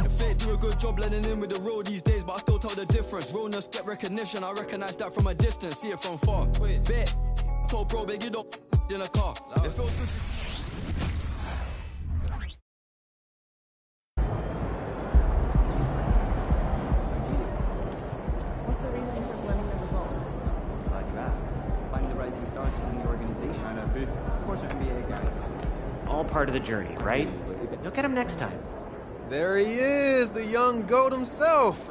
The fake do a good job blending in with the road these days, but I still tell the difference. Realness get recognition, I recognize that from a distance, see it from far. Bet, told bro, big you don't in a car. It feels good to see. What's the reasoning for blending the results? Glad you asked. Finding the rising stars in the organization. Of course, our NBA guys. All part of the journey, right? Look at him next time. There he is, the young goat himself.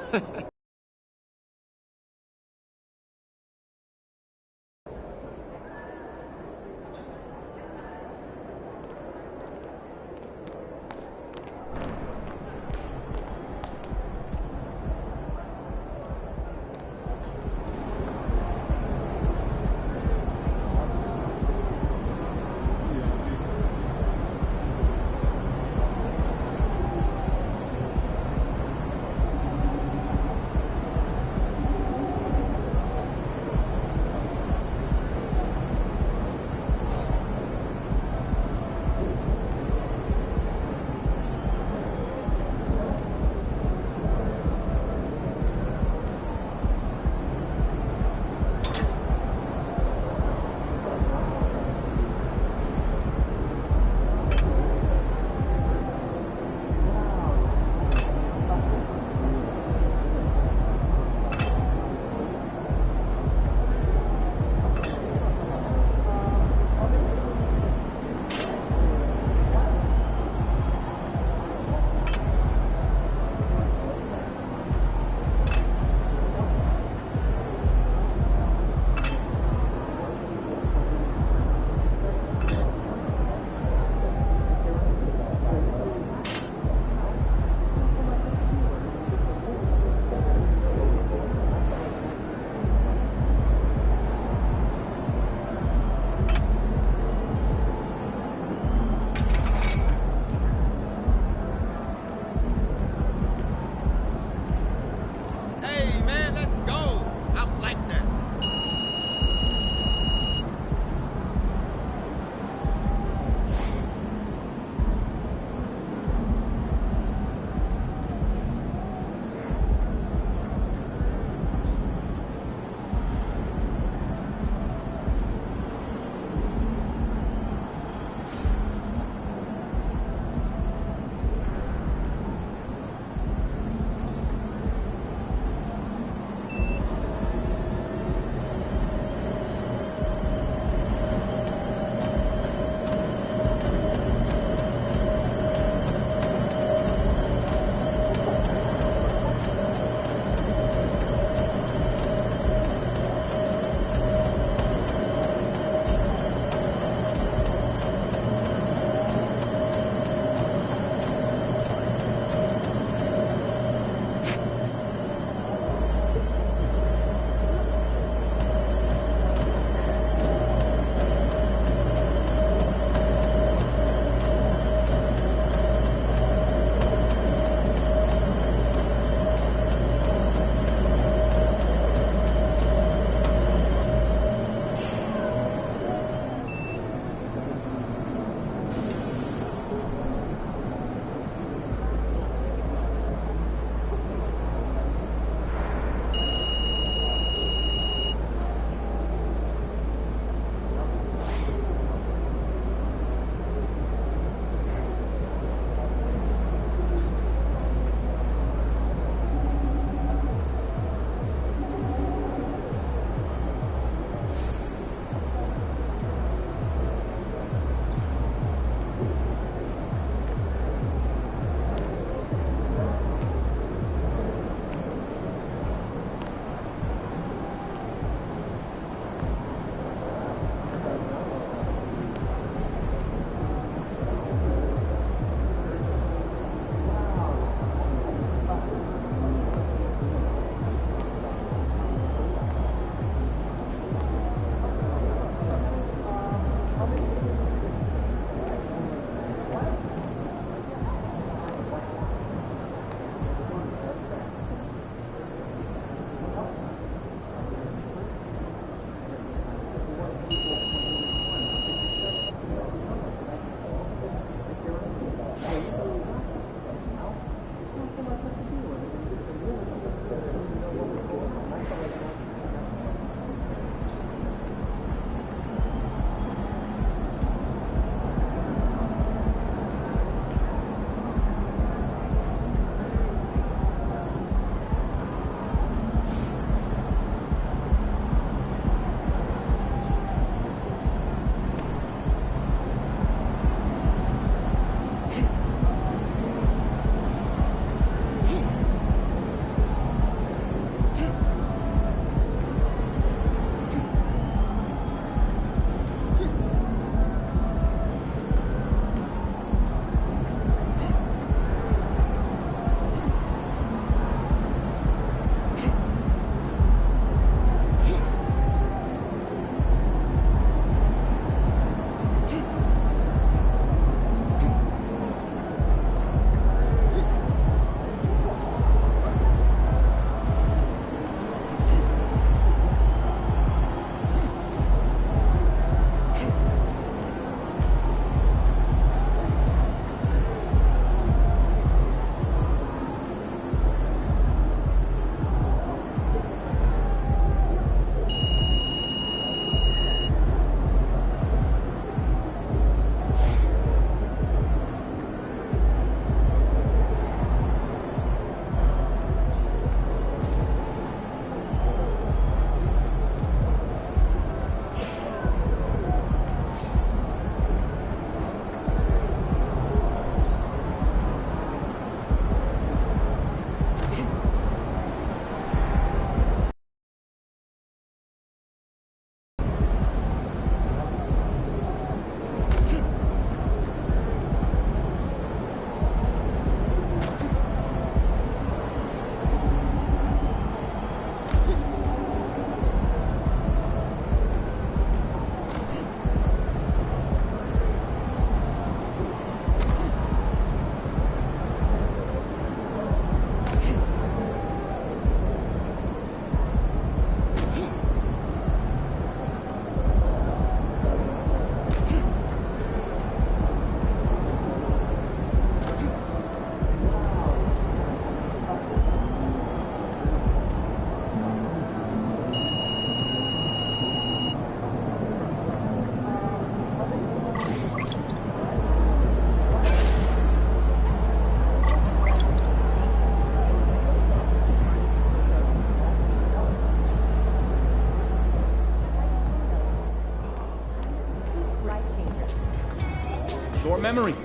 memory.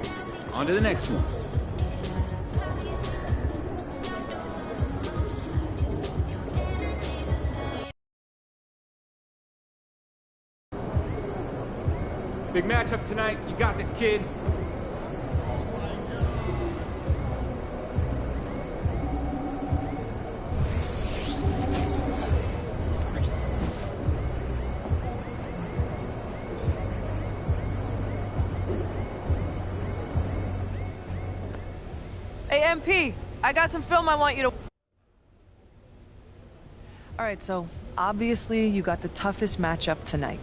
On to the next one. Big matchup tonight. You got this, kid. Hey, MP, I got some film I want you to... All right, so obviously you got the toughest matchup tonight.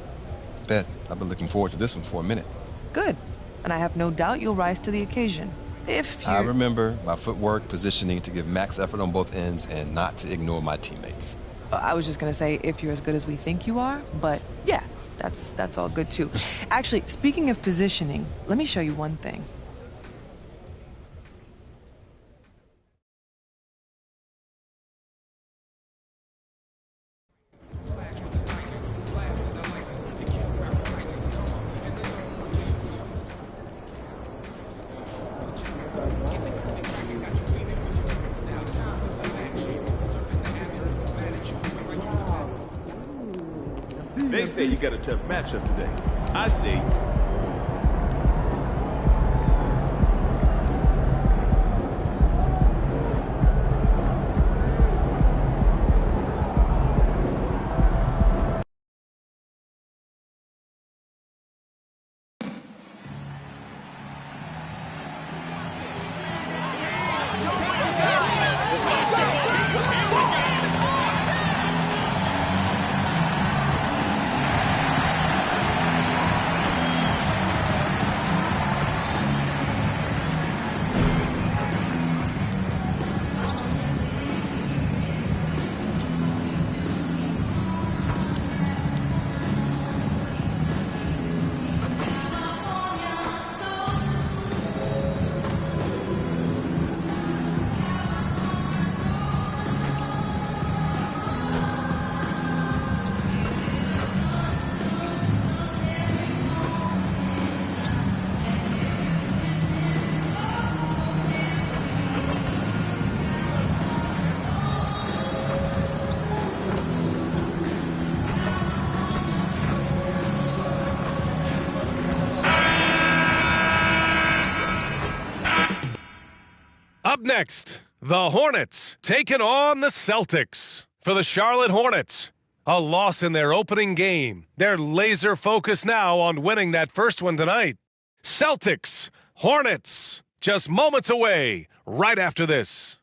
Bet. I've been looking forward to this one for a minute. Good. And I have no doubt you'll rise to the occasion. If you... I remember my footwork, positioning to give max effort on both ends and not to ignore my teammates. I was just gonna say if you're as good as we think you are, but yeah, that's all good too. Actually, speaking of positioning, let me show you one thing. They say you got a tough matchup today. I see. Up next, the Hornets taking on the Celtics. For the Charlotte Hornets, a loss in their opening game. They're laser focused now on winning that first one tonight. Celtics, Hornets, just moments away right after this.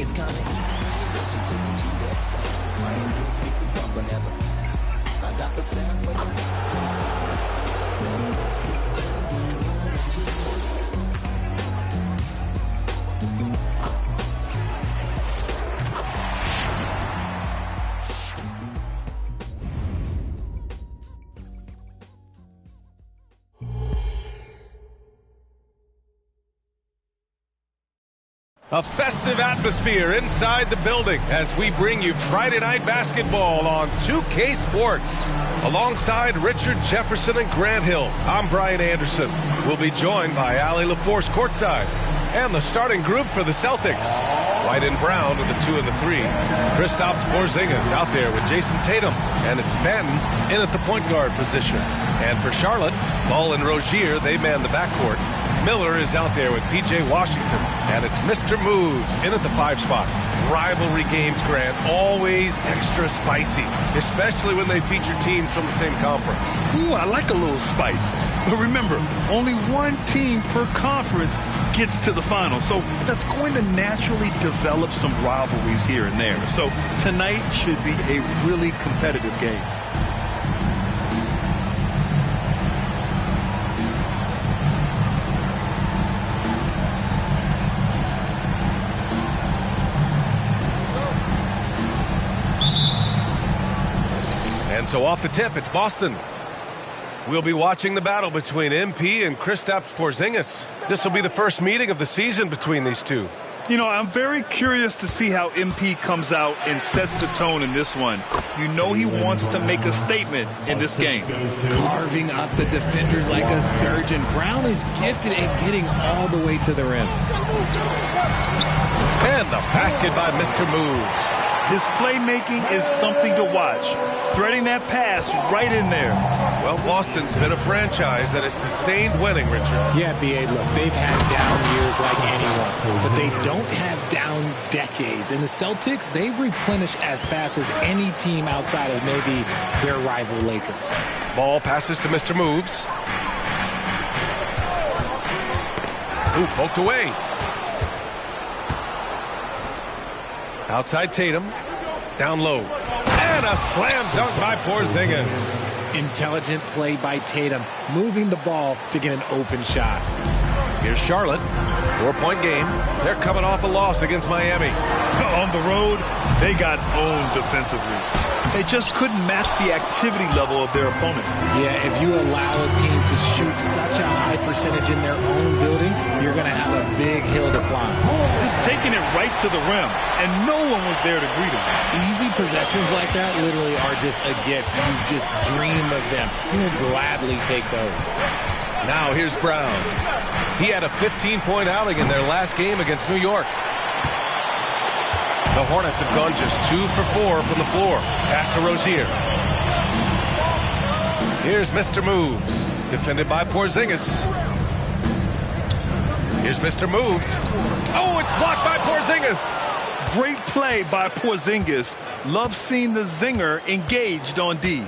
It's kinda easy. Listen to the G-Dep sound. Playing good speakers bumping as I got the sound for A festive atmosphere inside the building as we bring you Friday Night Basketball on 2K Sports. Alongside Richard Jefferson and Grant Hill, I'm Brian Anderson. We'll be joined by Allie LaForce courtside and the starting group for the Celtics. White and brown with the 2 and the 3. Kristaps Porzingis out there with Jason Tatum, and it's Ben in at the point guard position. And for Charlotte, Ball and Rozier, they man the backcourt. Miller is out there with P.J. Washington, and it's Mr. Moves in at the 5 spot. Rivalry games, Grant, always extra spicy, especially when they feature teams from the same conference. Ooh, I like a little spice. But remember, only one team per conference gets to the final, so that's going to naturally develop some rivalries here and there. So tonight should be a really competitive game. so off the tip, it's Boston. We'll be watching the battle between MP and Kristaps Porzingis. This will be the first meeting of the season between these two. You know, I'm very curious to see how MP comes out and sets the tone in this one. You know he wants to make a statement in this game. Carving up the defenders like a surgeon. Brown is gifted at getting all the way to the rim. And the basket by Mr. Moves. His playmaking is something to watch. Threading that pass right in there. Well, Boston's been a franchise that has sustained winning, Richard. Yeah, B.A., look, they've had down years like anyone, but they don't have down decades. And the Celtics, they replenish as fast as any team outside of maybe their rival Lakers. Ball passes to Mr. Moves. Ooh, poked away. Outside Tatum. Down low. And a slam dunk by Porzingis. Intelligent play by Tatum, moving the ball to get an open shot. Here's Charlotte. 4-point game. They're coming off a loss against Miami. On the road, they got owned defensively. They just couldn't match the activity level of their opponent. Yeah, if you allow a team to shoot such a high percentage in their own building, you're going to have a big hill to climb. Just taking it right to the rim, and no one was there to greet him. Easy possessions like that literally are just a gift. You just dream of them. He'll gladly take those. Now here's Brown. He had a 15-point outing in their last game against New York. The Hornets have gone just 2 for 4 from the floor. Pass to Rozier. Here's Mr. Moves. Defended by Porzingis. Here's Mr. Moves. Oh, it's blocked by Porzingis. Great play by Porzingis. Love seeing the zinger engaged on D.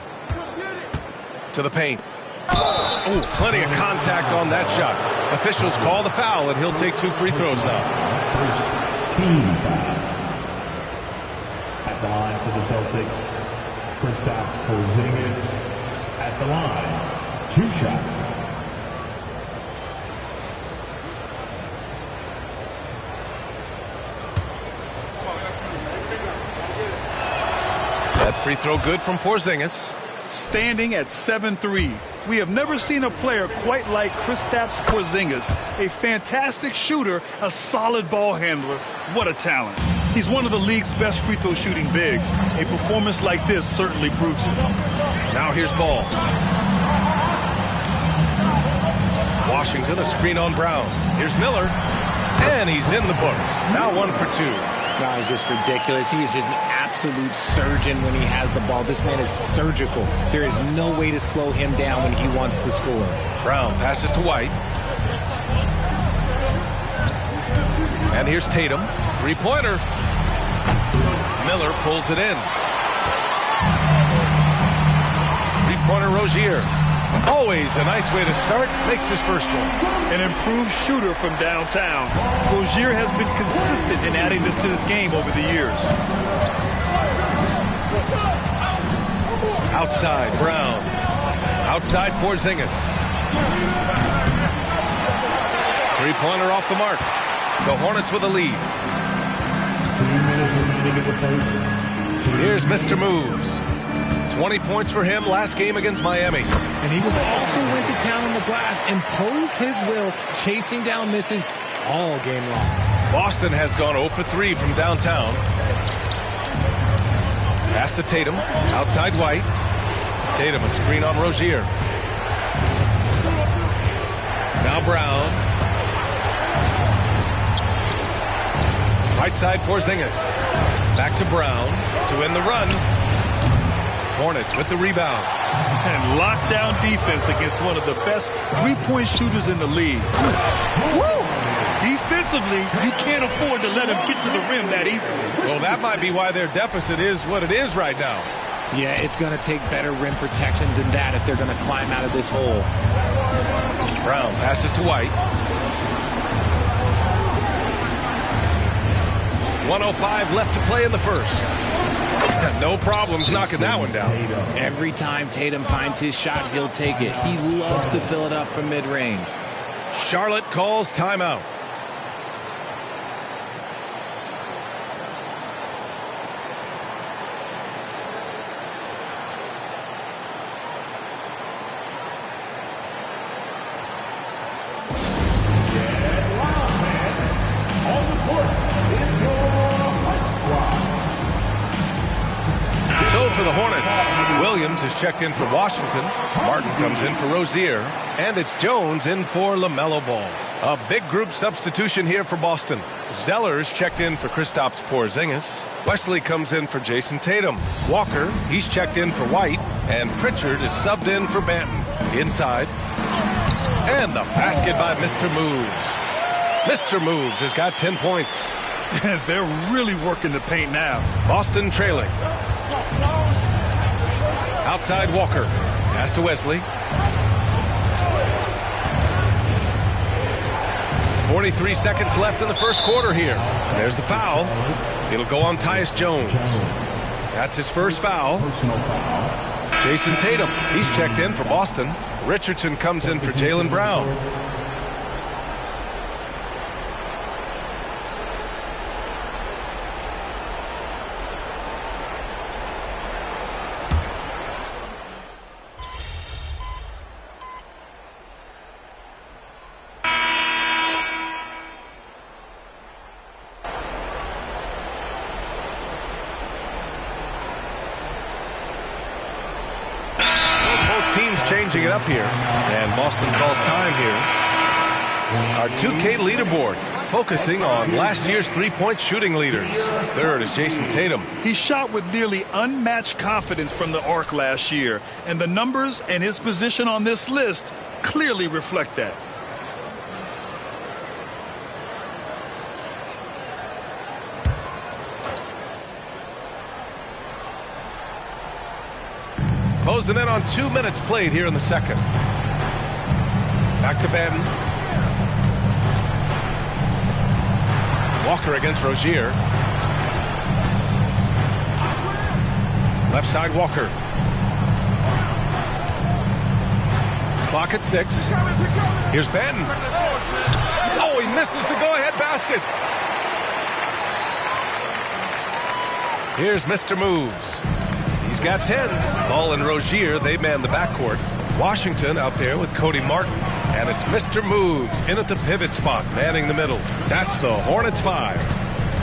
To the paint. Oh, plenty of contact on that shot. Officials call the foul, and he'll take 2 free throws now. Team foul. At the line for the Celtics, Kristaps Porzingis. At the line, 2 shots. That free throw good from Porzingis. Standing at 7-3. We have never seen a player quite like Kristaps Porzingis. A fantastic shooter, a solid ball handler. What a talent. He's one of the league's best free throw shooting bigs. A performance like this certainly proves it. Now here's Ball. Washington, a screen on Brown. Here's Miller. And he's in the books. Now 1 for 2. No, he's just ridiculous. He is just an absolute surgeon when he has the ball. This man is surgical. There is no way to slow him down when he wants to score. Brown passes to White. And here's Tatum. 3-pointer. Miller pulls it in. 3-pointer Rozier. Always a nice way to start. Makes his first one. An improved shooter from downtown. Rozier has been consistent in adding this to this game over the years. Outside, Brown. Outside, Porzingis. 3-pointer off the mark. The Hornets with a lead. 2 minutes remaining in the first. Here's Mr. Moves. 20 points for him last game against Miami. And he was also went to town on the glass, imposed his will, chasing down misses all game long. Boston has gone 0 for 3 from downtown. Pass to Tatum. Outside White. Tatum, a screen on Rozier. Now Brown. Right side Porzingis. Back to Brown to end the run. Hornets with the rebound. And lockdown defense against one of the best three-point shooters in the league. Woo! Defensively, you can't afford to let him get to the rim that easily. Well, that might be why their deficit is what it is right now. Yeah, it's going to take better rim protection than that if they're going to climb out of this hole. Brown passes to White. 1:05 left to play in the first. No problems knocking that one down. Every time Tatum finds his shot, he'll take it. He loves to fill it up from mid-range. Charlotte calls timeout. for the Hornets. Williams is checked in for Washington. Martin comes in for Rozier. And it's Jones in for LaMelo Ball. A big group substitution here for Boston. Zeller's checked in for Kristaps Porzingis. Wesley comes in for Jason Tatum. Walker, he's checked in for White. And Pritchard is subbed in for Banton. Inside. And the basket by Mr. Moves. Mr. Moves has got 10 points. They're really working the paint now. Boston trailing. Outside Walker. Pass to Wesley. 43 seconds left in the first quarter here. There's the foul. It'll go on Tyus Jones. That's his first foul. Jason Tatum, he's checked in for Boston. Richardson comes in for Jaylen Brown. Changing it up here, and Boston calls time here. Our 2K leaderboard focusing on last year's three-point shooting leaders. Third is Jason Tatum. He shot with nearly unmatched confidence from the arc last year, and the numbers and his position on this list clearly reflect that. Closing in on 2 minutes played here in the second. Back to Banton. Walker against Rozier. Left side Walker. Clock at 6. Here's Banton. Oh, he misses the go-ahead basket. Here's Mr. Moves. He's got 10. Ball and Rozier, they man the backcourt. Washington out there with Cody Martin. And it's Mr. Moves in at the pivot spot, manning the middle. That's the Hornets 5.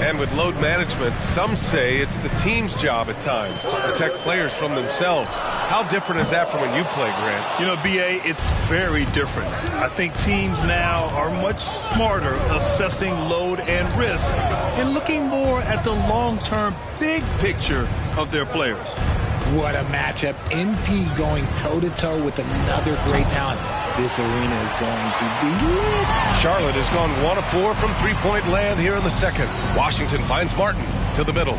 And with load management, some say it's the team's job at times to protect players from themselves. How different is that from when you play, Grant? You know, B.A., it's very different. I think teams now are much smarter assessing load and risk and looking more at the long-term big picture of their players. What a matchup. MP going toe-to-toe with another great talent. This arena is going to be lit. Charlotte has gone 1 of 4 from three-point land here in the second. Washington finds Martin to the middle.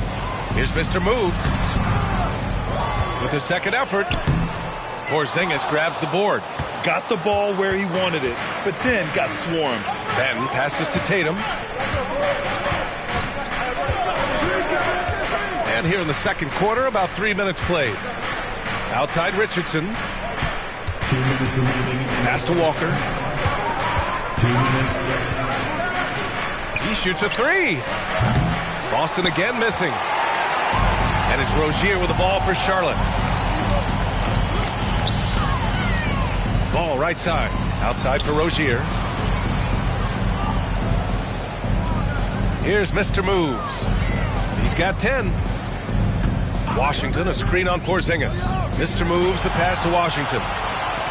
Here's Mr. Moves. With his second effort, Porzingis grabs the board. Got the ball where he wanted it, but then got swarmed. Banton passes to Tatum. And here in the second quarter, about 3 minutes played. Outside Richardson. Pass to Walker. 2 minutes. He shoots a three. Boston again missing. And it's Rozier with the ball for Charlotte. Ball right side. Outside for Rozier. Here's Mr. Moves. He's got 10. Washington, a screen on Porzingis. Mr. Moves, the pass to Washington.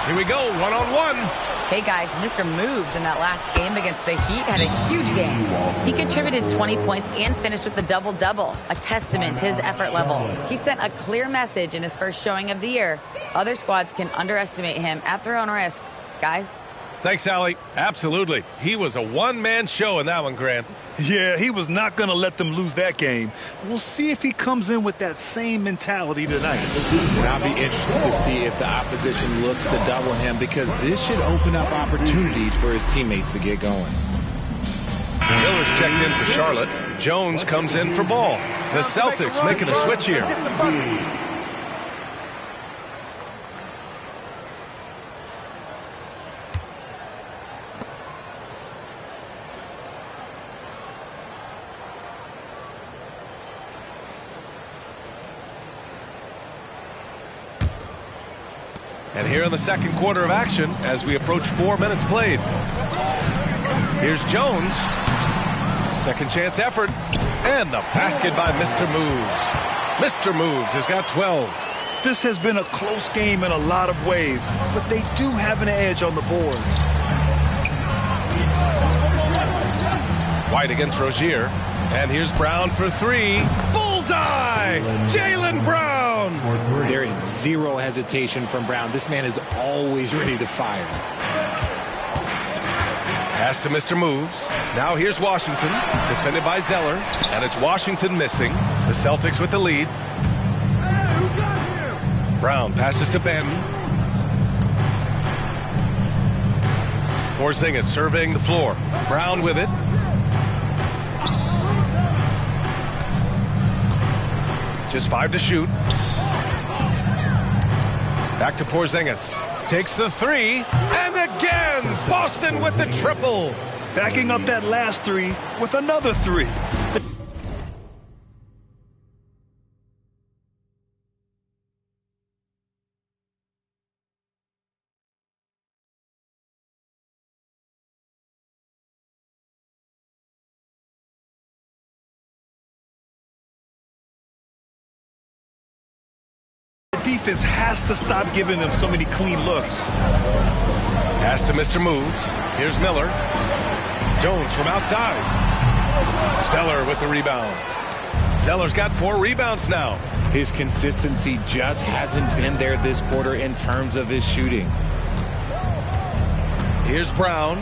Here we go, one-on-one. Hey guys, Mr. Moves in that last game against the Heat had a huge game. He contributed 20 points and finished with the double-double, a testament to his effort level. He sent a clear message in his first showing of the year. Other squads can underestimate him at their own risk. Guys? Thanks, Allie. Absolutely. He was a one-man show in that one, Grant. Yeah, he was not going to let them lose that game. We'll see if he comes in with that same mentality tonight. And I'll be interested to see if the opposition looks to double him, because this should open up opportunities for his teammates to get going. Miller's checked in for Charlotte. Jones comes in for Ball. The Celtics making a switch here. And here in the second quarter of action, as we approach 4 minutes played. Here's Jones. Second chance effort. And the basket by Mr. Moves. Mr. Moves has got 12. This has been a close game in a lot of ways, but they do have an edge on the boards. White against Rozier. And here's Brown for three. Bullseye! Jaylen Brown! There is zero hesitation from Brown. This man is always ready to fire. Pass to Mr. Moves. Now here's Washington, defended by Zeller. And it's Washington missing. The Celtics with the lead. Brown passes to Ben. Porzingis surveying the floor. Brown with it. Just 5 to shoot. Back to Porzingis. Takes the three. And again, Boston with the triple. Backing up that last three with another three. Defense has to stop giving them so many clean looks. Pass to Mr. Moves. Here's Miller. Jones from outside. Zeller with the rebound. Zeller's got 4 rebounds now. His consistency just hasn't been there this quarter in terms of his shooting. Here's Brown.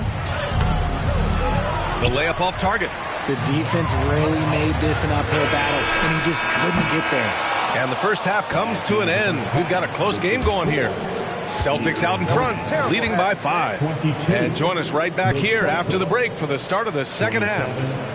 The layup off target. The defense really made this an uphill battle, and he just couldn't get there. And the first half comes to an end. We've got a close game going here. Celtics out in front, leading by 5. And join us right back here after the break for the start of the second half.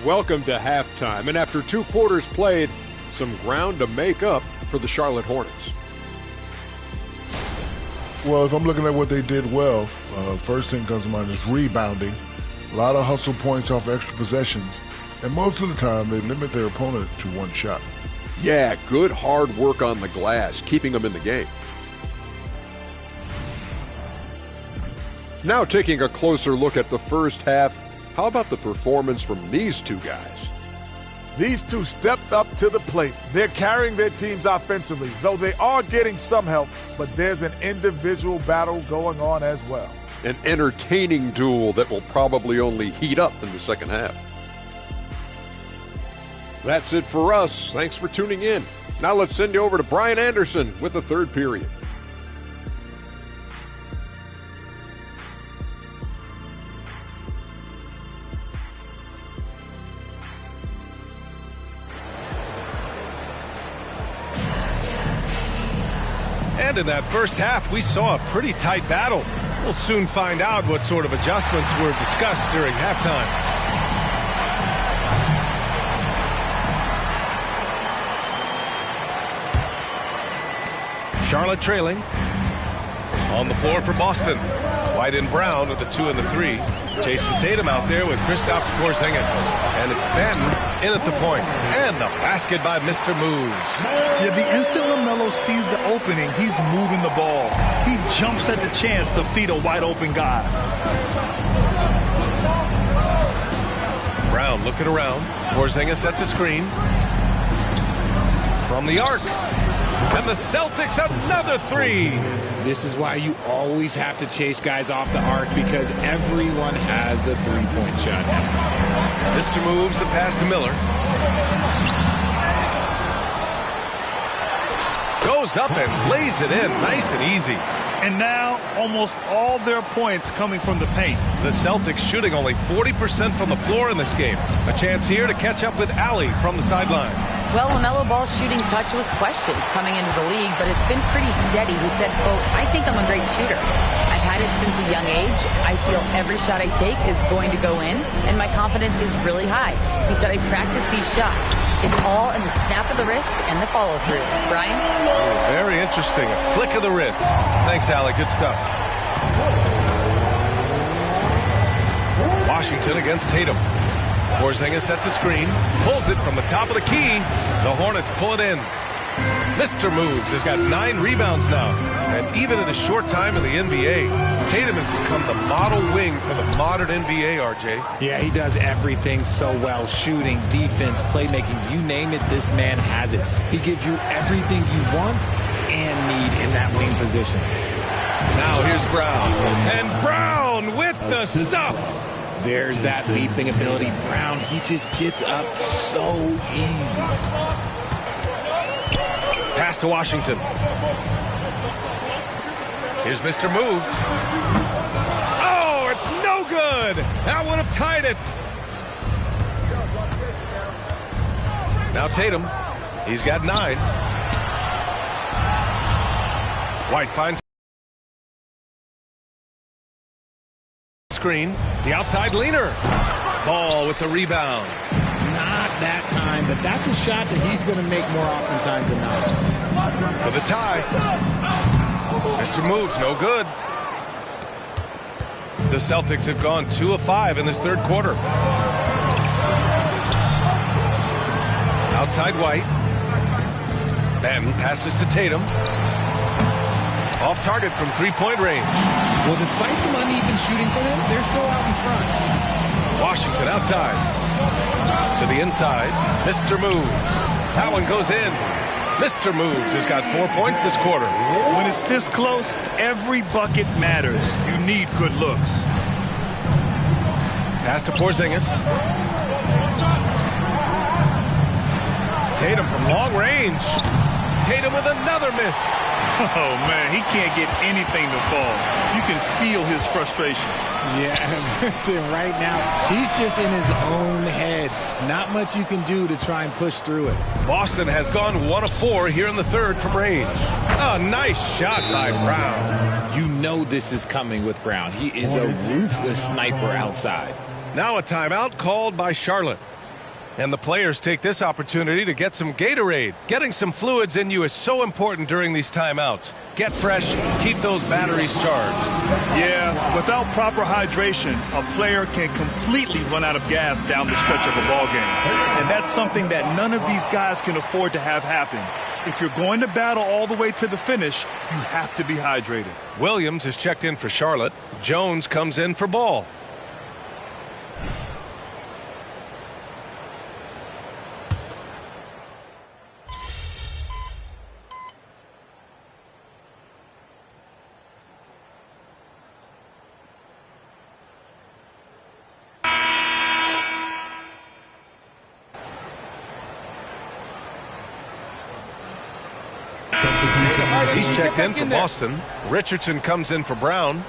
Welcome to halftime, and after 2 quarters played, some ground to make up for the Charlotte Hornets. Well, if I'm looking at what they did well, first thing comes to mind is rebounding. A lot of hustle points off extra possessions, and most of the time they limit their opponent to 1 shot. Yeah, good hard work on the glass, keeping them in the game. Now taking a closer look at the first half, how about the performance from these 2 guys? These 2 stepped up to the plate. They're carrying their teams offensively, though they are getting some help, but there's an individual battle going on as well. An entertaining duel that will probably only heat up in the second half. That's it for us. Thanks for tuning in. Now let's send you over to Brian Anderson with the third period. And in that first half, we saw a pretty tight battle. We'll soon find out what sort of adjustments were discussed during halftime. Charlotte trailing. On the floor for Boston. White and Brown with the 2 and the 3. Jason Tatum out there with Kristaps Porzingis. And it's Ben in at the point. And the basket by Mr. Moves. Yeah, the instant LaMelo sees the opening, he's moving the ball. He jumps at the chance to feed a wide open guy. Brown looking around. Porzingis sets a screen. From the arc. And the Celtics another 3. This is why you always have to chase guys off the arc, because everyone has a three-point shot. Mr. Moves the pass to Miller. Goes up and lays it in nice and easy. And now almost all their points coming from the paint. The Celtics shooting only 40% from the floor in this game. A chance here to catch up with Allie from the sideline. Well, LaMelo Ball's shooting touch was questioned coming into the league, but it's been pretty steady. He said, quote, "I think I'm a great shooter. I've had it since a young age. I feel every shot I take is going to go in, and my confidence is really high." He said, "I practice these shots. It's all in the snap of the wrist and the follow-through." Brian? Oh, very interesting. A flick of the wrist. Thanks, Allie. Good stuff. Washington against Tatum. Porzingis sets a screen, pulls it from the top of the key. The Hornets pull it in. Mr. Moves has got 9 rebounds now. And even in a short time in the NBA, Tatum has become the model wing for the modern NBA, RJ. Yeah, he does everything so well. Shooting, defense, playmaking, you name it, this man has it. He gives you everything you want and need in that wing position. Now here's Brown. And Brown with the stuff. There's that leaping ability. Brown, he just gets up so easy. Pass to Washington. Here's Mr. Moves. Oh, it's no good. That would have tied it. Now Tatum. He's got 9. White finds screen. The outside leaner. Ball with the rebound. Not that time, but that's a shot that he's going to make more oftentimes than not. For the tie. Mr. Moves, no good. The Celtics have gone 2 of 5 in this third quarter. Outside White. Then passes to Tatum. Off target from 3-point range. Well, despite some uneven shooting for them, they're still out in front. Washington outside. To the inside. Mr. Moves. That one goes in. Mr. Moves has got 4 points this quarter. When it's this close, every bucket matters. You need good looks. Pass to Porzingis. Tatum from long range. Tatum with another miss. Oh, man, he can't get anything to fall. You can feel his frustration. Yeah, right now, he's just in his own head. Not much you can do to try and push through it. Boston has gone 1 of 4 here in the third from range. A nice shot by Brown. You know this is coming with Brown. He is a ruthless sniper outside. Now a timeout called by Charlotte. And the players take this opportunity to get some Gatorade. Getting some fluids in you is so important during these timeouts. Get fresh, keep those batteries charged. Yeah, without proper hydration, a player can completely run out of gas down the stretch of a ball game. And that's something that none of these guys can afford to have happen. If you're going to battle all the way to the finish, you have to be hydrated. Williams is checked in for Charlotte. Jones comes in for Ball. He's checked in for Boston. Richardson comes in for Brown.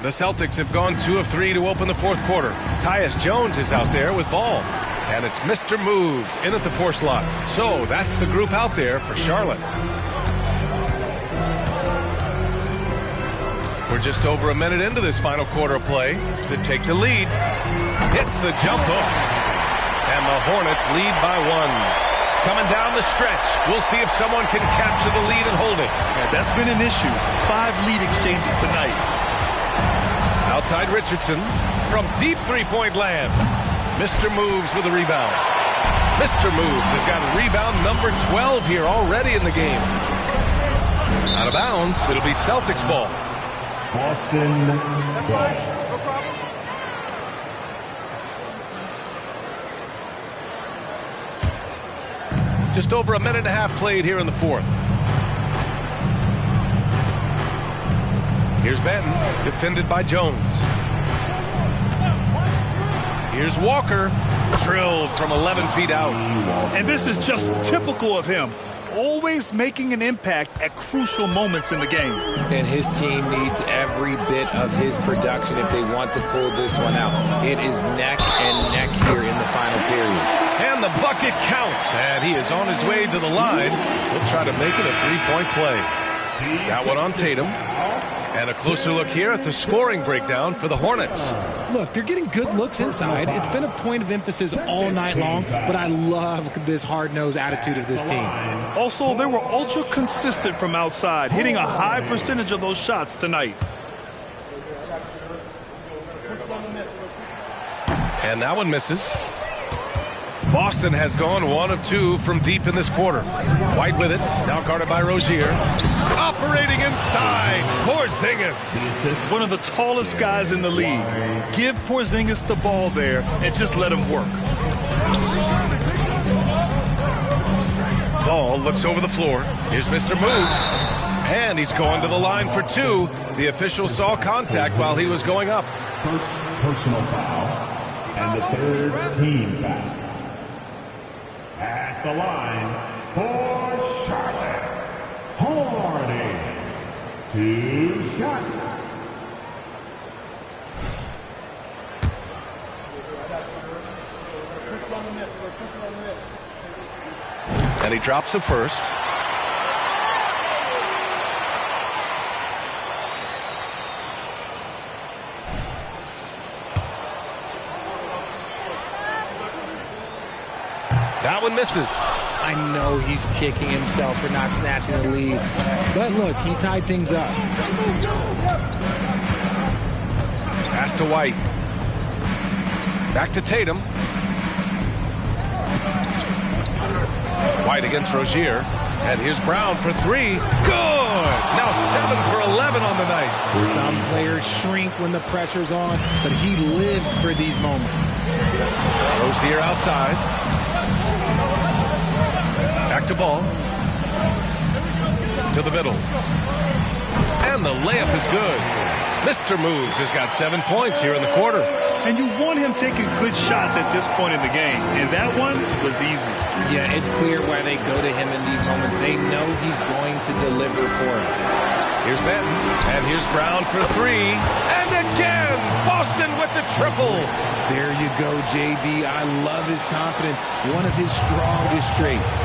The Celtics have gone 2 of 3 to open the fourth quarter. Tyus Jones is out there with Ball. And it's Mr. Moves in at the 4 slot. So that's the group out there for Charlotte. We're just over a minute into this final quarter of play. To take the lead. Hits the jump hook. And the Hornets lead by 1. Coming down the stretch. We'll see if someone can capture the lead and hold it. Yeah, that's been an issue. 5 lead exchanges tonight. Outside Richardson from deep 3-point land. Mr. Moves with a rebound. Mr. Moves has got rebound number 12 here already in the game. Out of bounds, it'll be Celtics ball. Boston ball. Just over a minute and a half played here in the fourth. Here's Benton, defended by Jones. Here's Walker, drilled from 11 feet out. And this is just typical of him. Always making an impact at crucial moments in the game. And his team needs every bit of his production if they want to pull this one out. It is neck and neck here in the final period. And the bucket counts, and he is on his way to the line. He'll try to make it a 3-point play. That one on Tatum. And a closer look here at the scoring breakdown for the Hornets. Look, they're getting good looks inside. It's been a point of emphasis all night long, but I love this hard-nosed attitude of this team. Also, they were ultra consistent from outside, hitting a high percentage of those shots tonight. And that one misses. Boston has gone 1 of 2 from deep in this quarter. White with it, now guarded by Rozier. Operating inside, Porzingis. One of the tallest guys in the league. Give Porzingis the ball there and just let him work. Ball looks over the floor. Here's Mr. Moves. And he's going to the line for 2. The official saw contact while he was going up. First personal foul and the third team foul. At the line for Charlotte, Hardy. 2 shots. And he drops it first. That one misses. I know he's kicking himself for not snatching the lead. But look, he tied things up. Pass to White. Back to Tatum. White against Rozier. And here's Brown for 3. Good! Now 7 for 11 on the night. Some players shrink when the pressure's on, but he lives for these moments. Rozier outside. Back to Ball. To the middle. And the layup is good. Mr. Moves has got 7 points here in the quarter. And you want him taking good shots at this point in the game. And that one was easy. Yeah, it's clear why they go to him in these moments. They know he's going to deliver for him. Here's Benton. And here's Brown for 3. And again, Boston with the triple. There you go, JB. I love his confidence. One of his strongest traits.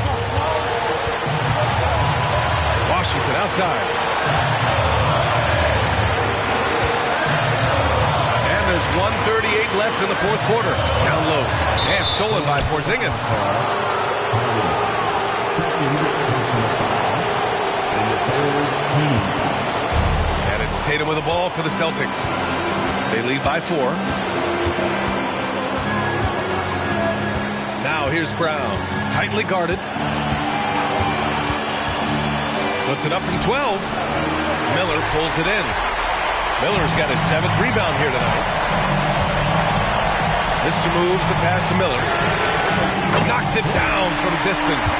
Washington outside. And there's 1:38 left in the fourth quarter. Down low. And stolen by Porzingis. And it's Tatum with the ball for the Celtics. They lead by 4. Now here's Brown. Tightly guarded. Puts it up from 12. Miller pulls it in. Miller's got his 7th rebound here tonight. Mr. Moves the pass to Miller. Knocks it down from distance.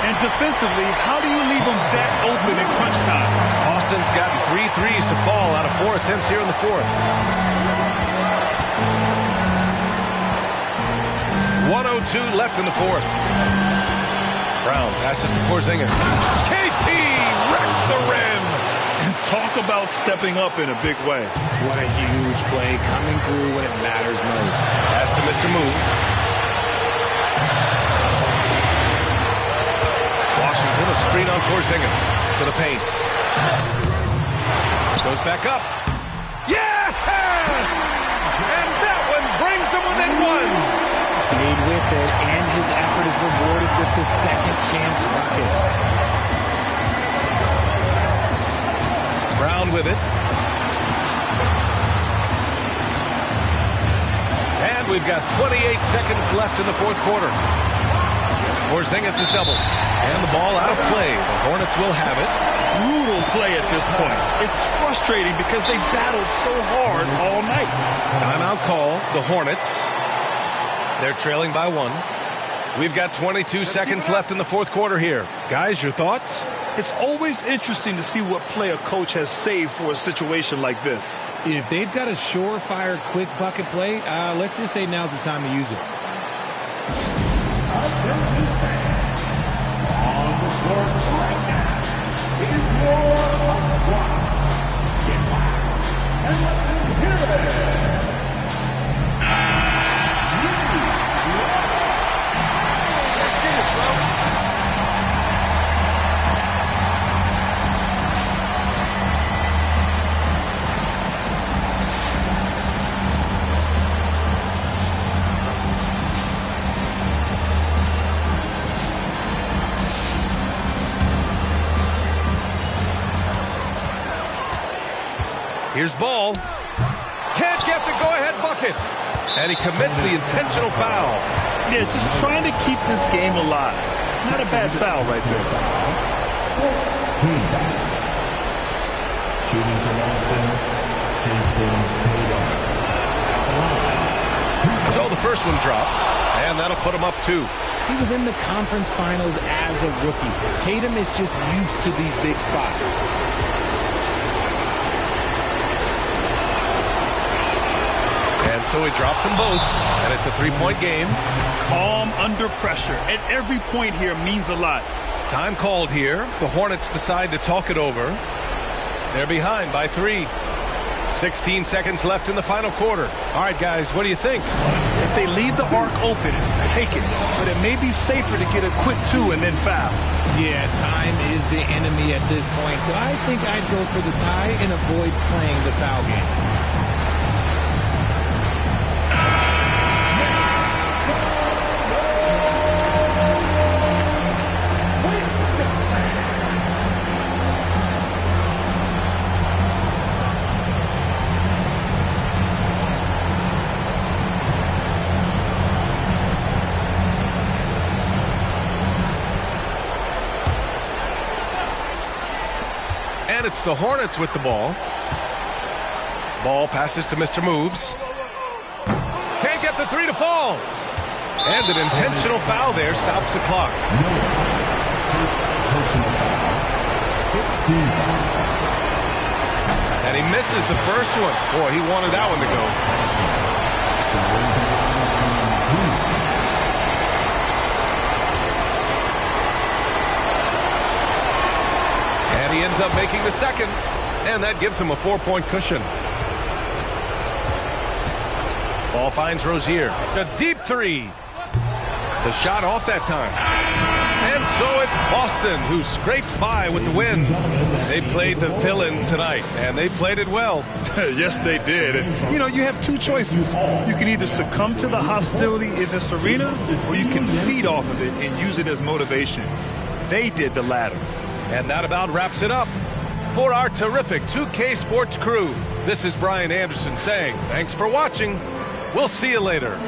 And defensively, how do you leave them that open in crunch time? Boston's gotten 3 threes to fall out of 4 attempts here in the fourth. 1:02 left in the fourth. Brown passes to Porzingis. KP wrecks the rim. And talk about stepping up in a big way. What a huge play coming through when it matters most. Pass to Mr. Moves. Washington a screen on Porzingis to the paint. Goes back up. Yes! And that one brings them within 1. Stayed with it, and his effort is rewarded with the second chance bucket. Brown with it. And we've got 28 seconds left in the fourth quarter. Porzingis is doubled. And the ball out of play. The Hornets will have it. Brutal play at this point. It's frustrating because they battled so hard all night. Timeout call. The Hornets. They're trailing by 1. We've got 22 seconds left in the fourth quarter here. Guys, your thoughts? It's always interesting to see what play a coach has saved for a situation like this. If they've got a surefire, quick bucket play, let's just say now's the time to use it. On the court right now, it is war on squad. Get loud and let them hear it. Here's Ball. Can't get the go-ahead bucket. And he commits the intentional foul. Yeah, just trying to keep this game alive. Not a bad foul right there. Shooting from Austin, So the first one drops, and that'll put him up 2. He was in the conference finals as a rookie. Tatum is just used to these big spots. And so he drops them both, and it's a 3-point game. Calm under pressure at every point here means a lot. Time called here. The Hornets decide to talk it over. They're behind by 3. 16 seconds left in the final quarter. All right, guys, what do you think? If they leave the arc open, take it. But it may be safer to get a quick 2 and then foul. Yeah, time is the enemy at this point. So I think I'd go for the tie and avoid playing the foul game. And it's the Hornets with the ball. Ball passes to Mr. Moves. Can't get the 3 to fall. And an intentional foul there stops the clock. And he misses the first one. Boy, he wanted that one to go. And he ends up making the second, and that gives him a 4-point cushion. Ball finds Rozier. A deep 3. The shot off that time. And so it's Boston who scrapes by with the win. They played the villain tonight, and they played it well. Yes, they did. And, you have 2 choices. You can either succumb to the hostility in this arena, or you can feed off of it and use it as motivation. They did the latter. And that about wraps it up. For our terrific 2K Sports crew, this is Brian Anderson saying thanks for watching. We'll see you later.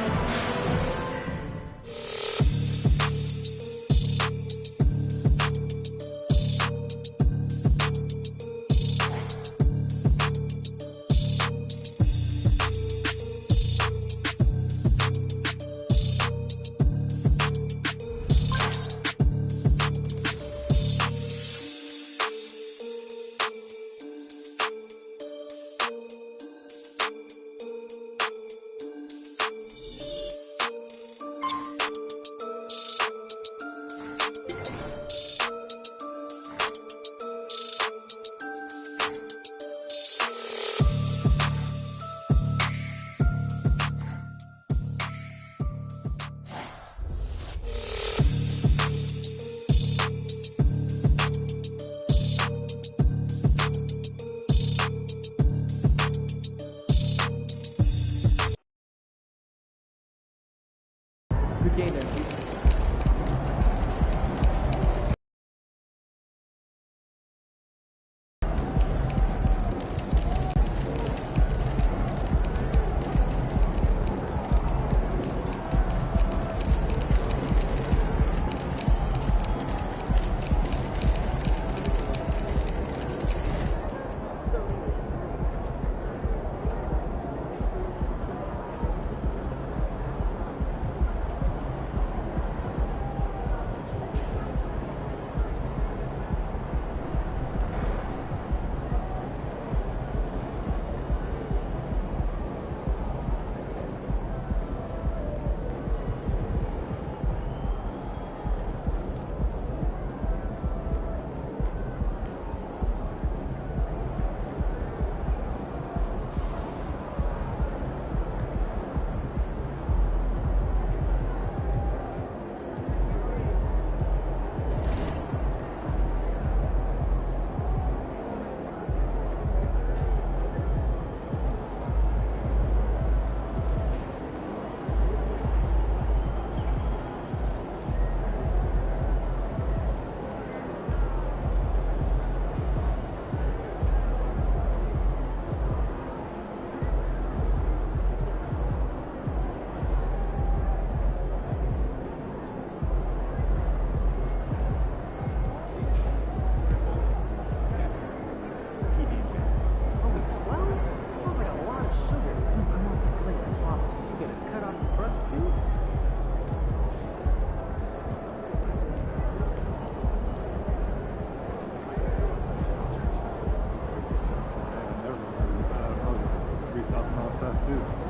Good game, MCs. boot.